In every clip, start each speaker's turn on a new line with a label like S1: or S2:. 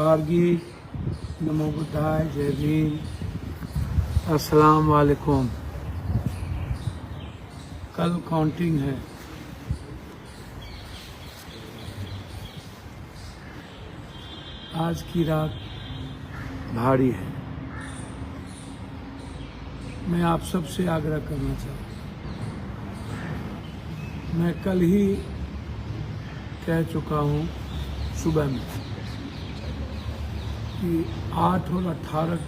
S1: जोहारगी, नमो बुद्धाय, जय भीम, अस्सलाम वालेकुम। कल काउंटिंग है। आज की रात भारी है। मैं आप सबसे आग्रह करना चाहूँगा, मैं कल ही कह चुका हूँ सुबह में कि 8 और 18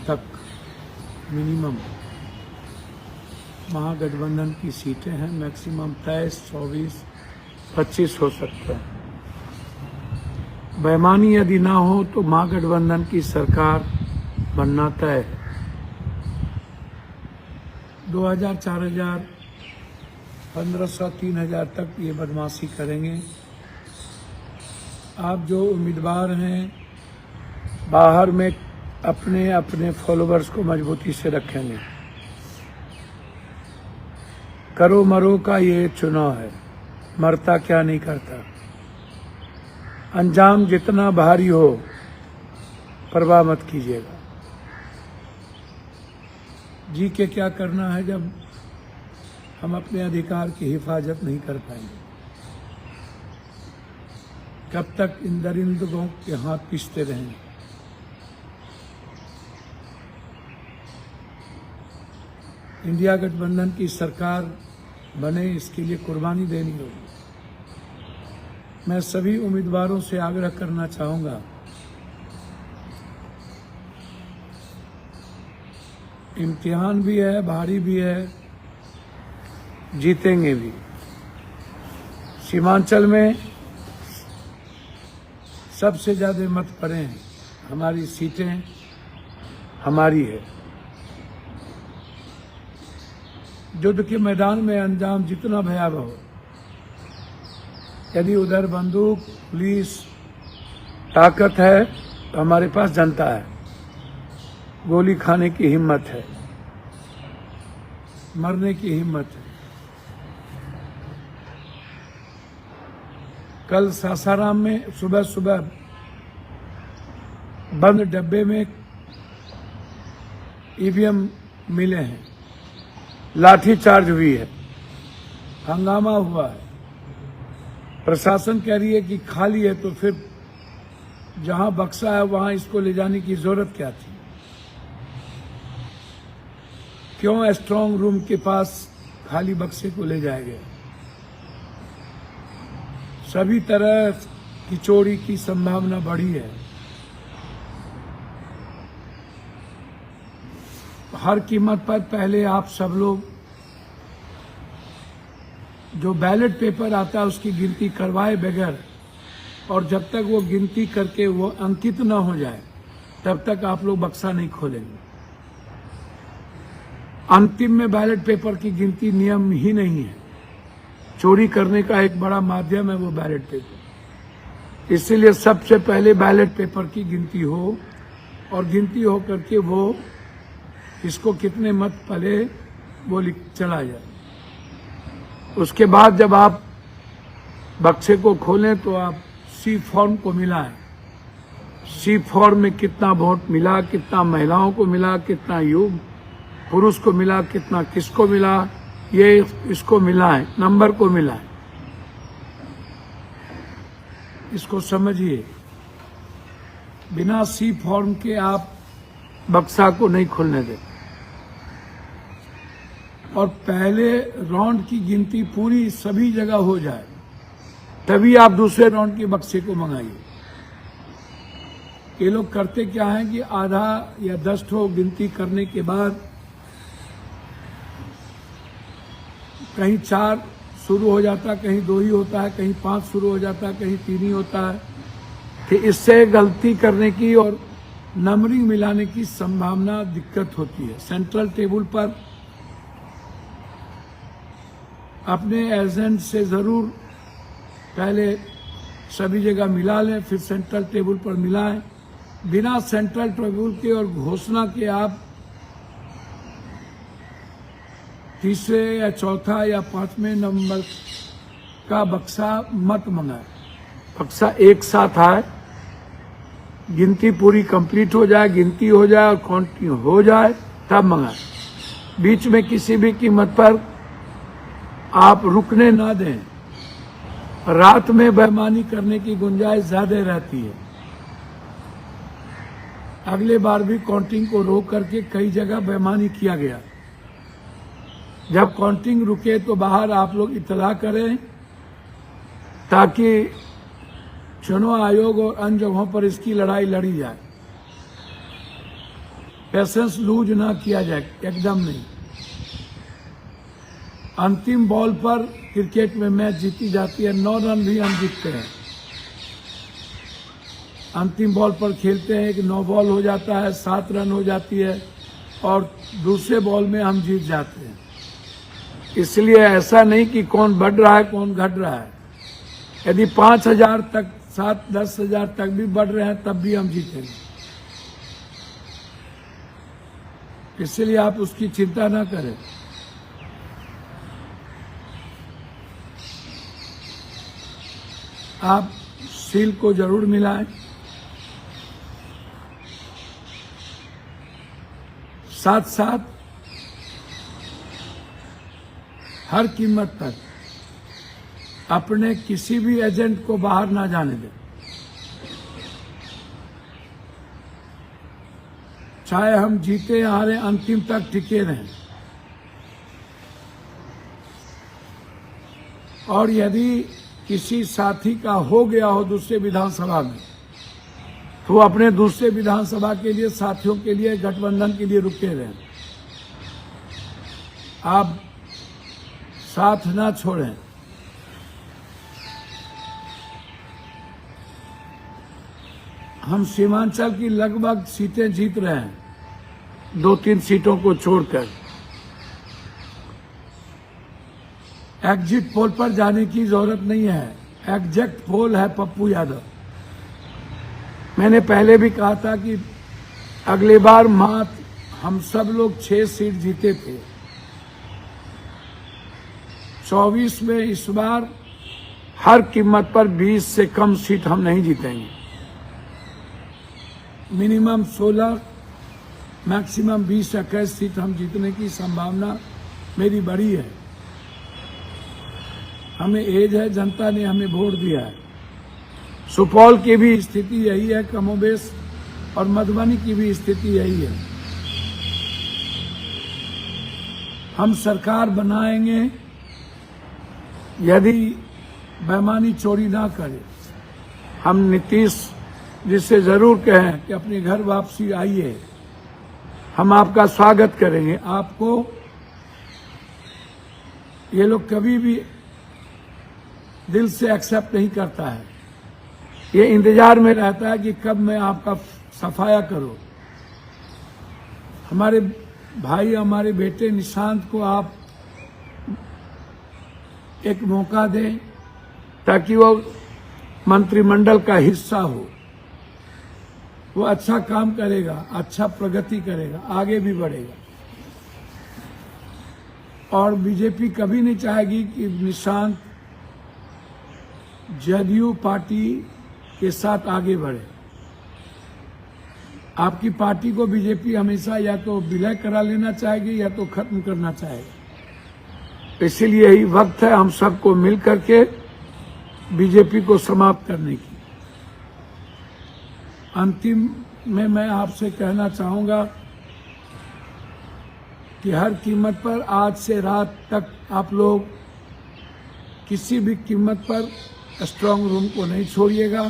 S1: तक मिनिमम महागठबंधन की सीटें हैं। मैक्सिमम 23, 24, 25 हो सकते हैं। बेईमानी यदि ना हो तो महागठबंधन की सरकार बनना तय है। 2000, 4000, 1500, 3000 तक ये बदमाशी करेंगे। आप जो उम्मीदवार हैं बाहर में अपने अपने फॉलोअर्स को मजबूती से रखेंगे। करो मरो का ये चुनाव है, मरता क्या नहीं करता। अंजाम जितना भारी हो परवाह मत कीजिएगा। जी के क्या करना है जब हम अपने अधिकार की हिफाजत नहीं कर पाएंगे? कब तक इन दरिंदों के हाथ पीसते रहेंगे? इंडिया गठबंधन की सरकार बने, इसके लिए कुर्बानी देनी होगी। मैं सभी उम्मीदवारों से आग्रह करना चाहूँगा, इम्तिहान भी है, भारी भी है, जीतेंगे भी। सीमांचल में सबसे ज़्यादा मत पड़े हैं, हमारी सीटें हमारी है। युद्ध के मैदान में अंजाम जितना भयावह हो, यदि उधर बंदूक, पुलिस, ताकत है तो हमारे पास जनता है। गोली खाने की हिम्मत है, मरने की हिम्मत है। कल सासाराम में सुबह सुबह बंद डब्बे में ईवीएम मिले हैं, लाठीचार्ज हुई है, हंगामा हुआ है। प्रशासन कह रही है कि खाली है, तो फिर जहां बक्सा है वहां इसको ले जाने की जरूरत क्या थी? क्यों स्ट्रांग रूम के पास खाली बक्से को ले जाया गया? सभी तरह की चोरी की संभावना बढ़ी है। हर कीमत पर पहले आप सब लोग जो बैलेट पेपर आता है उसकी गिनती करवाए बगैर, और जब तक वो गिनती करके वो अंकित न हो जाए तब तक आप लोग बक्सा नहीं खोलेंगे। अंतिम में बैलेट पेपर की गिनती नियम ही नहीं है। चोरी करने का एक बड़ा माध्यम है वो बैलेट पेपर। इसीलिए सबसे पहले बैलेट पेपर की गिनती हो, और गिनती हो करके वो इसको कितने मत पले वो चला जाए। उसके बाद जब आप बक्से को खोलें तो आप सी फॉर्म को मिलाएं। सी फॉर्म में कितना वोट मिला, कितना महिलाओं को मिला, कितना युग पुरुष को मिला, कितना किसको मिला, ये इसको मिलाएं, नंबर को मिलाएं। इसको समझिए। बिना सी फॉर्म के आप बक्सा को नहीं खोलने दें। और पहले राउंड की गिनती पूरी सभी जगह हो जाए, तभी आप दूसरे राउंड के बक्से को मंगाइए। ये लोग करते क्या है कि आधा या 10 ठो गिनती करने के बाद कहीं 4 शुरू हो जाता है, कहीं 2 ही होता है, कहीं 5 शुरू हो जाता है, कहीं 3 ही होता है। कि इससे गलती करने की और नंबरिंग मिलाने की संभावना दिक्कत होती है। सेंट्रल टेबल पर अपने एजेंट से जरूर पहले सभी जगह मिला लें, फिर सेंट्रल टेबल पर मिलाएं। बिना सेंट्रल टेबल के और घोषणा के आप तीसरे या चौथा या 5वें नंबर का बक्सा मत मंगाएं। बक्सा एक साथ आए गिनती पूरी कंप्लीट हो जाए, गिनती हो जाए और काउंटिंग हो जाए तब मंगाएं। बीच में किसी भी कीमत पर आप रुकने ना दें। रात में बेईमानी करने की गुंजाइश ज्यादा रहती है। अगले बार भी काउंटिंग को रोक करके कई जगह बेईमानी किया गया। जब काउंटिंग रुके तो बाहर आप लोग इत्तला करें ताकि चुनाव आयोग और अन्य जगहों पर इसकी लड़ाई लड़ी जाए। पेशेंस लूज ना किया जाए, एकदम नहीं। अंतिम बॉल पर क्रिकेट में मैच जीती जाती है, 9 रन भी हम जीतते हैं। अंतिम बॉल पर खेलते हैं, एक 9 बॉल हो जाता है, 7 रन हो जाती है और दूसरे बॉल में हम जीत जाते हैं। इसलिए ऐसा नहीं कि कौन बढ़ रहा है कौन घट रहा है। यदि 5,000 तक 7-10,000 तक भी बढ़ रहे हैं तब भी हम जीतेंगे। इसलिए आप उसकी चिंता ना करें। आप सील को जरूर मिलाएं। साथ साथ हर कीमत पर अपने किसी भी एजेंट को बाहर ना जाने दें। चाहे हम जीते हारे, अंतिम तक टिके रहें। और यदि किसी साथी का हो गया हो दूसरे विधानसभा में तो वो अपने दूसरे विधानसभा के लिए, साथियों के लिए, गठबंधन के लिए रुके रहें। आप साथ ना छोड़ें। हम सीमांचल की लगभग सीटें जीत रहे हैं, 2-3 सीटों को छोड़कर। एग्जिट पोल पर जाने की जरूरत नहीं है, एग्जैक्ट पोल है पप्पू यादव। मैंने पहले भी कहा था कि अगले बार मात्र हम सब लोग 6 सीट जीते थे, 24 में इस बार हर कीमत पर 20 से कम सीट हम नहीं जीतेंगे। मिनिमम 16, मैक्सिमम 20-21 सीट हम जीतने की संभावना मेरी बड़ी है। हमें एज है, जनता ने हमें वोट दिया है। सुपौल की भी स्थिति यही है कमोबेश, और मधुबनी की भी स्थिति यही है। हम सरकार बनाएंगे यदि बेईमानी चोरी ना करे। हम नीतीश जिससे जरूर कहें कि अपने घर वापसी आइए, हम आपका स्वागत करेंगे। आपको ये लोग कभी भी दिल से एक्सेप्ट नहीं करता है, ये इंतजार में रहता है कि कब मैं आपका सफाया करूं। हमारे भाई, हमारे बेटे निशांत को आप एक मौका दें ताकि वो मंत्रिमंडल का हिस्सा हो। वो अच्छा काम करेगा, अच्छा प्रगति करेगा, आगे भी बढ़ेगा। और बीजेपी कभी नहीं चाहेगी कि निशांत जदयू पार्टी के साथ आगे बढ़े। आपकी पार्टी को बीजेपी हमेशा या तो विलय करा लेना चाहेगी या तो खत्म करना चाहेगी। इसीलिए यही वक्त है हम सबको मिल करके बीजेपी को समाप्त करने की। अंतिम में मैं आपसे कहना चाहूंगा कि हर कीमत पर आज से रात तक आप लोग किसी भी कीमत पर स्ट्रांग रूम को नहीं छोड़िएगा।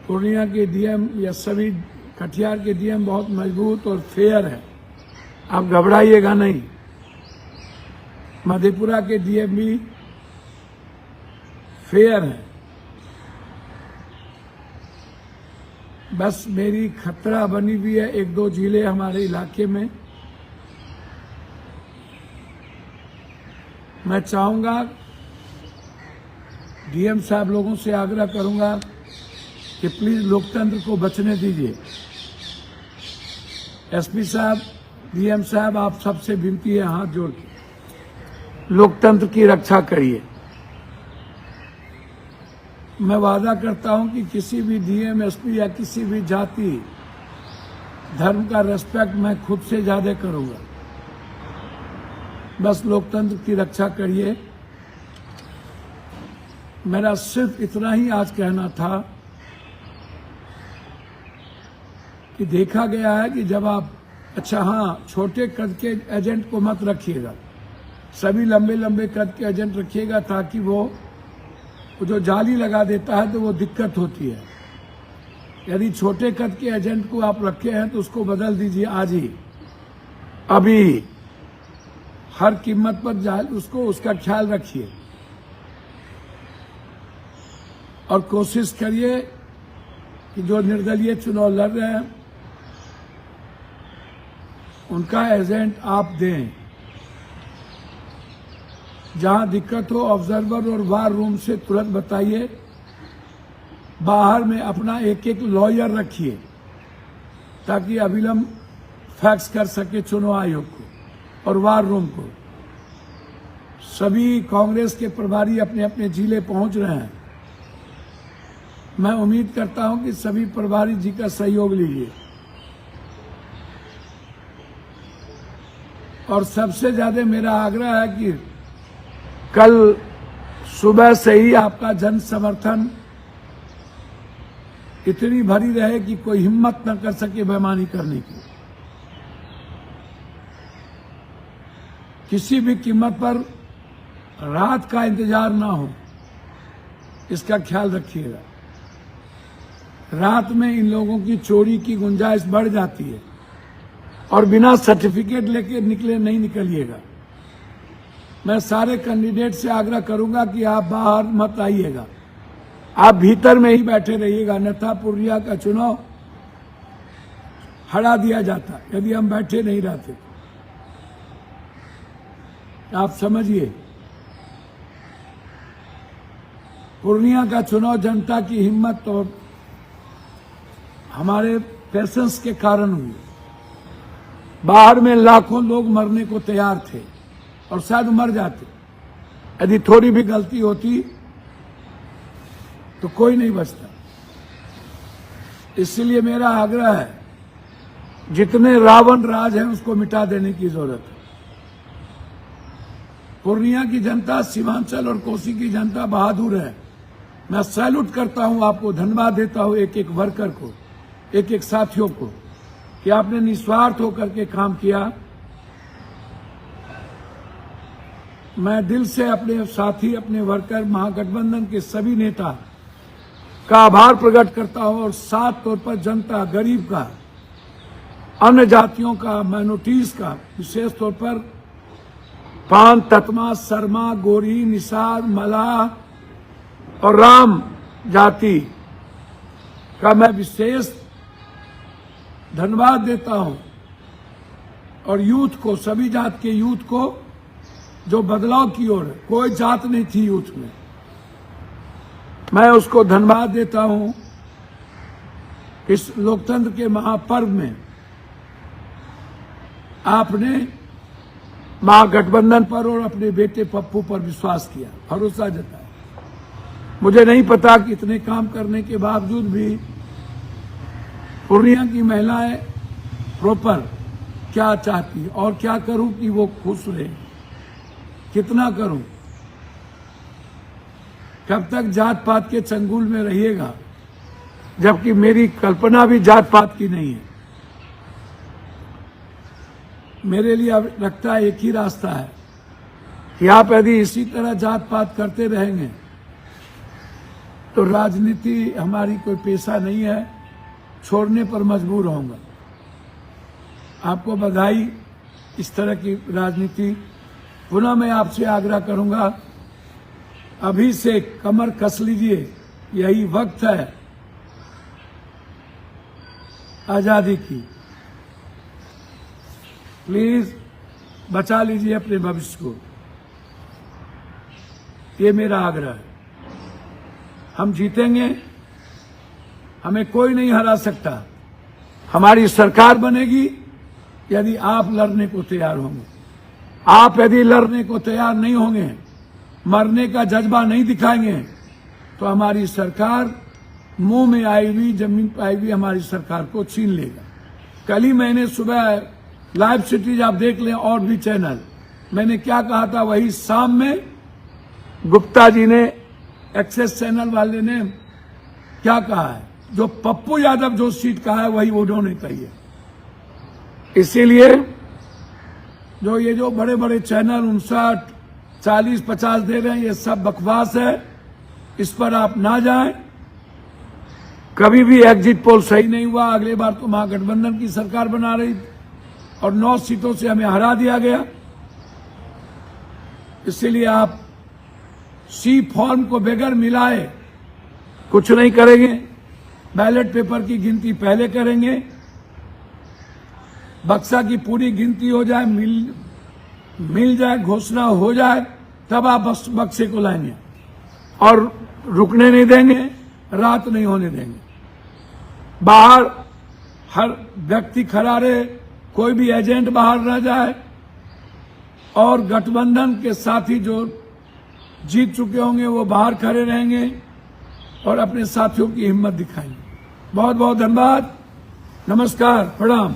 S1: पूर्णिया के डीएम या सभी कटिहार के डीएम बहुत मजबूत और फेयर है, आप घबराइएगा नहीं। मधेपुरा के डीएम भी फेयर है। बस मेरी खतरा बनी हुई है 1-2 जिले हमारे इलाके में। मैं चाहूंगा, डीएम साहब लोगों से आग्रह करूंगा कि प्लीज लोकतंत्र को बचने दीजिए। एसपी साहब, डीएम साहब, आप सबसे विनती है हाथ जोड़ के लोकतंत्र की रक्षा करिए। मैं वादा करता हूं कि किसी भी डीएम एसपी या किसी भी जाति धर्म का रेस्पेक्ट मैं खुद से ज्यादा करूंगा। बस लोकतंत्र की रक्षा करिए। मेरा सिर्फ इतना ही आज कहना था कि देखा गया है कि जब आप छोटे कद के एजेंट को मत रखिएगा, सभी लंबे लंबे कद के एजेंट रखिएगा, ताकि वो जो जाली लगा देता है तो वो दिक्कत होती है। यदि छोटे कद के एजेंट को आप रखे हैं तो उसको बदल दीजिए आज ही, अभी, हर कीमत पर उसका ख्याल रखिए और कोशिश करिए कि जो निर्दलीय चुनाव लड़ रहे हैं उनका एजेंट आप दें। जहां दिक्कत हो ऑब्जर्वर और वार रूम से तुरंत बताइए। बाहर में अपना एक एक लॉयर रखिए ताकि अविलंब फैक्स कर सके चुनाव आयोग को और वार रूम को। सभी कांग्रेस के प्रभारी अपने अपने जिले पहुंच रहे हैं। मैं उम्मीद करता हूं कि सभी प्रभारी जी का सहयोग लीजिए और सबसे ज्यादा मेरा आग्रह है कि कल सुबह से ही आपका जन समर्थन इतनी भरी रहे कि कोई हिम्मत न कर सके बेईमानी करने की। किसी भी कीमत पर रात का इंतजार ना हो, इसका ख्याल रखिएगा। रात में इन लोगों की चोरी की गुंजाइश बढ़ जाती है और बिना सर्टिफिकेट लेके नहीं निकलिएगा। मैं सारे कैंडिडेट से आग्रह करूंगा कि आप बाहर मत आइएगा, आप भीतर में ही बैठे रहिएगा, अन्यथा पूर्णिया का चुनाव हरा दिया जाता यदि हम बैठे नहीं रहते। आप समझिए, पूर्णिया का चुनाव जनता की हिम्मत और हमारे पेशेंस के कारण हुई। बाहर में लाखों लोग मरने को तैयार थे और शायद मर जाते। यदि थोड़ी भी गलती होती तो कोई नहीं बचता। इसलिए मेरा आग्रह है, जितने रावण राज हैं उसको मिटा देने की जरूरत है। पूर्णिया की जनता, सीमांचल और कोसी की जनता बहादुर है। मैं सैल्यूट करता हूं आपको, धन्यवाद देता हूं एक एक वर्कर को, एक एक साथियों को कि आपने निस्वार्थ होकर के काम किया। मैं दिल से अपने साथी, अपने वर्कर, महागठबंधन के सभी नेता का आभार प्रकट करता हूं और साफ तौर पर जनता, गरीब का, अन्य जातियों का, माइनॉरिटीज का, विशेष तौर पर पान, ततमा, शर्मा, गोरी, निसार, मलाह और राम जाति का मैं विशेष धन्यवाद देता हूं। और यूथ को, सभी जात के यूथ को जो बदलाव की ओर, कोई जात नहीं थी यूथ में, मैं उसको धन्यवाद देता हूं। इस लोकतंत्र के महापर्व में आपने महागठबंधन पर और अपने बेटे पप्पू पर विश्वास किया, भरोसा जताया। मुझे नहीं पता कि इतने काम करने के बावजूद भी पूर्णिया की महिलाएं प्रॉपर क्या चाहती है और क्या करूं कि वो खुश रहे, कितना करूं। कब तक जात पात के चंगुल में रहिएगा, जबकि मेरी कल्पना भी जात पात की नहीं है। मेरे लिए अब लगता है एक ही रास्ता है कि आप यदि इसी तरह जात पात करते रहेंगे तो राजनीति हमारी कोई पेशा नहीं है, छोड़ने पर मजबूर होऊंगा। आपको बधाई इस तरह की राजनीति। पुनः मैं आपसे आग्रह करूंगा, अभी से कमर कस लीजिए, यही वक्त है आजादी की। प्लीज बचा लीजिए अपने भविष्य को, ये मेरा आग्रह है। हम जीतेंगे, हमें कोई नहीं हरा सकता। हमारी सरकार बनेगी यदि आप लड़ने को तैयार होंगे। आप यदि लड़ने को तैयार नहीं होंगे, मरने का जज्बा नहीं दिखाएंगे, तो हमारी सरकार मुंह में आई हुई, जमीन पर आई हुई हमारी सरकार को छीन लेगा। कल ही मैंने सुबह लाइव सिटीज आप देख लें और भी चैनल, मैंने क्या कहा था वही शाम में गुप्ता जी ने, एक्सेस चैनल वाले ने क्या कहा है, जो पप्पू यादव जो सीट कहा है वही उन्होंने कही है। इसीलिए जो ये जो बड़े बड़े चैनल 59, 40, 50 दे रहे हैं, ये सब बकवास है, इस पर आप ना जाएं। कभी भी एग्जिट पोल सही नहीं हुआ। अगले बार तो महागठबंधन की सरकार बना रही थी और 9 सीटों से हमें हरा दिया गया। इसीलिए आप सी फॉर्म को बगैर मिलाए कुछ नहीं करेंगे। बैलेट पेपर की गिनती पहले करेंगे, बक्सा की पूरी गिनती हो जाए, मिल जाए, घोषणा हो जाए, तब आप बक्से को लाएंगे और रुकने नहीं देंगे, रात नहीं होने देंगे। बाहर हर व्यक्ति खड़ा रहे, कोई भी एजेंट बाहर न जाए और गठबंधन के साथी जो जीत चुके होंगे वो बाहर खड़े रहेंगे और अपने साथियों की हिम्मत दिखाएंगे। बहुत बहुत धन्यवाद, नमस्कार, प्रणाम।